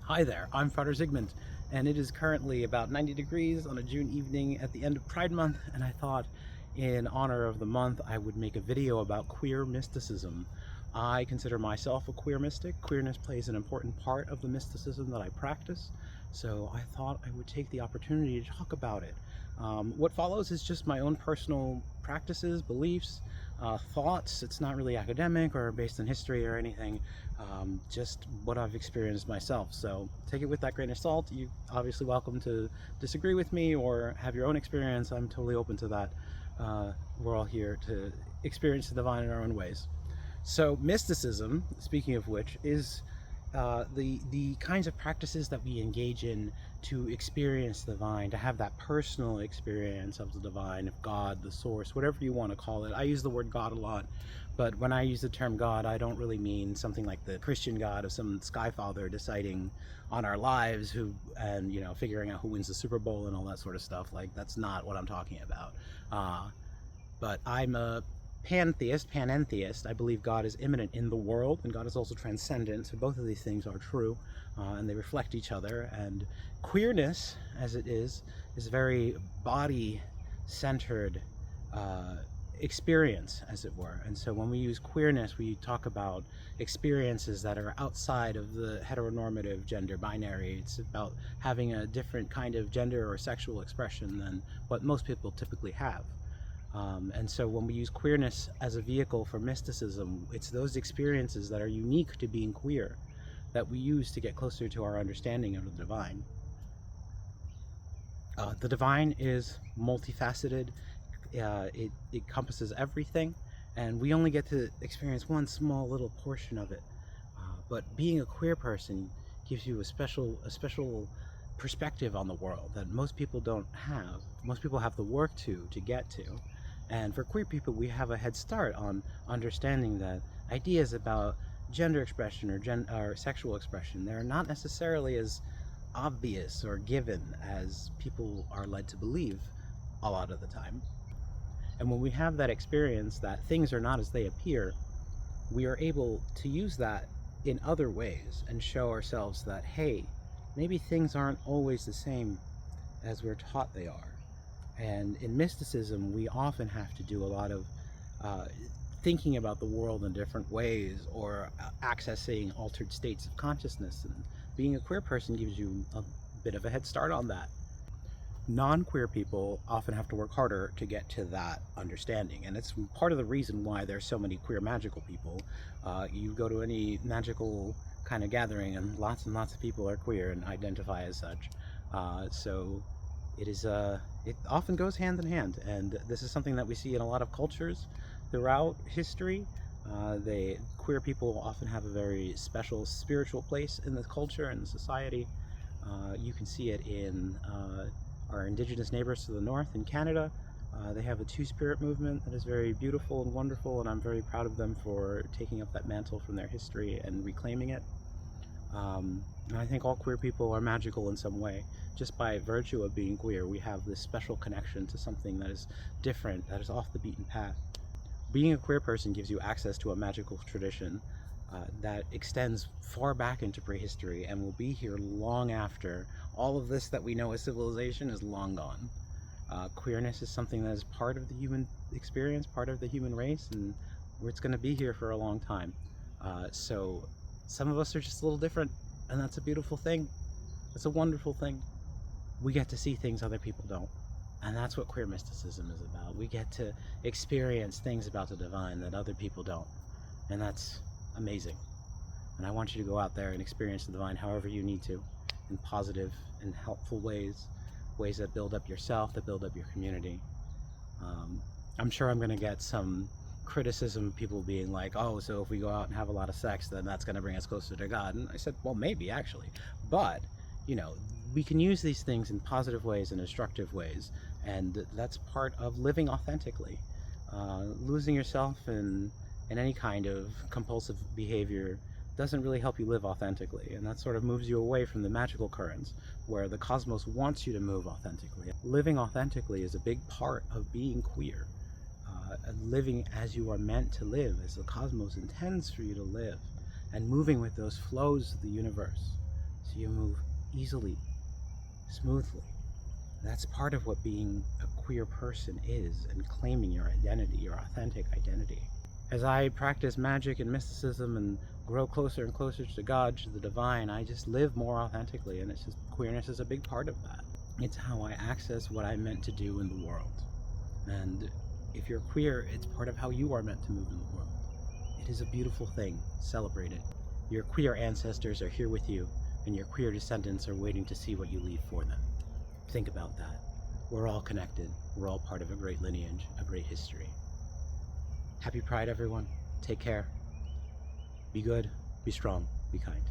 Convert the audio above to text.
Hi there, I'm Father Zygmunt, and it is currently about 90 degrees on a June evening at the end of Pride Month, and I thought in honor of the month I would make a video about queer mysticism. I consider myself a queer mystic. Queerness plays an important part of the mysticism that I practice, so I thought I would take the opportunity to talk about it. What follows is just my own personal practices, beliefs, thoughts. It's not really academic or based on history or anything, just what I've experienced myself. So take it with that grain of salt. You're obviously welcome to disagree with me or have your own experience. I'm totally open to that. We're all here to experience the divine in our own ways. So mysticism, speaking of which, is the kinds of practices that we engage in to experience the divine, to have that personal experience of the divine, of God, the source, whatever you want to call it. I use the word God a lot, but when I use the term God, I don't really mean something like the Christian God of some sky father deciding on our lives and figuring out who wins the Super Bowl and all that sort of stuff. Like, that's not what I'm talking about. But I'm a panentheist. I believe God is immanent in the world, and God is also transcendent. So both of these things are true, and they reflect each other. And queerness, as it is a very body-centered experience, as it were. And so when we use queerness, we talk about experiences that are outside of the heteronormative gender binary. It's about having a different kind of gender or sexual expression than what most people typically have. And so when we use queerness as a vehicle for mysticism, it's those experiences that are unique to being queer that we use to get closer to our understanding of the divine. The divine is multifaceted. It encompasses everything, and we only get to experience one small little portion of it. But being a queer person gives you a special perspective on the world that most people don't have. Most people have to work to get to. And for queer people, we have a head start on understanding that ideas about gender expression or sexual expression, they're not necessarily as obvious or given as people are led to believe a lot of the time. And when we have that experience that things are not as they appear, we are able to use that in other ways and show ourselves that, hey, maybe things aren't always the same as we're taught they are. And in mysticism, we often have to do a lot of thinking about the world in different ways, or accessing altered states of consciousness. And being a queer person gives you a bit of a head start on that. Non-queer people often have to work harder to get to that understanding, and it's part of the reason why there's so many queer magical people. You go to any magical kind of gathering and lots of people are queer and identify as such. So it often goes hand in hand, and this is something that we see in a lot of cultures throughout history. Queer people often have a very special spiritual place in the culture and the society. You can see it in our indigenous neighbors to the north in Canada. They have a two-spirit movement that is very beautiful and wonderful, and I'm very proud of them for taking up that mantle from their history and reclaiming it. And I think all queer people are magical in some way. Just by virtue of being queer, we have this special connection to something that is different, that is off the beaten path. Being a queer person gives you access to a magical tradition that extends far back into prehistory and will be here long after all of this that we know as civilization is long gone. Queerness is something that is part of the human experience, part of the human race, and it's going to be here for a long time. So some of us are just a little different, and that's a beautiful thing. It's a wonderful thing. We get to see things other people don't. And that's what queer mysticism is about. We get to experience things about the divine that other people don't. And that's amazing. And I want you to go out there and experience the divine however you need to, in positive and helpful ways that build up yourself, that build up your community. I'm sure I'm going to get some criticism, people being like, oh, so if we go out and have a lot of sex, then that's going to bring us closer to God. And I said, well, maybe actually, but we can use these things in positive ways and instructive ways, and that's part of living authentically. Losing yourself in any kind of compulsive behavior doesn't really help you live authentically, and that sort of moves you away from the magical currents where the cosmos wants you to move authentically. Living authentically is a big part of being queer. Living as you are meant to live, as the cosmos intends for you to live, and moving with those flows of the universe. so you move easily, smoothly. That's part of what being a queer person is, and claiming your identity, your authentic identity. As I practice magic and mysticism and grow closer and closer to God, to the divine, I just live more authentically, and it's just, queerness is a big part of that. It's how I access what I'm meant to do in the world. And if you're queer, it's part of how you are meant to move in the world. It is a beautiful thing. Celebrate it. Your queer ancestors are here with you, and your queer descendants are waiting to see what you leave for them. Think about that. We're all connected. We're all part of a great lineage, a great history. Happy Pride, everyone. Take care. Be good, be strong, be kind.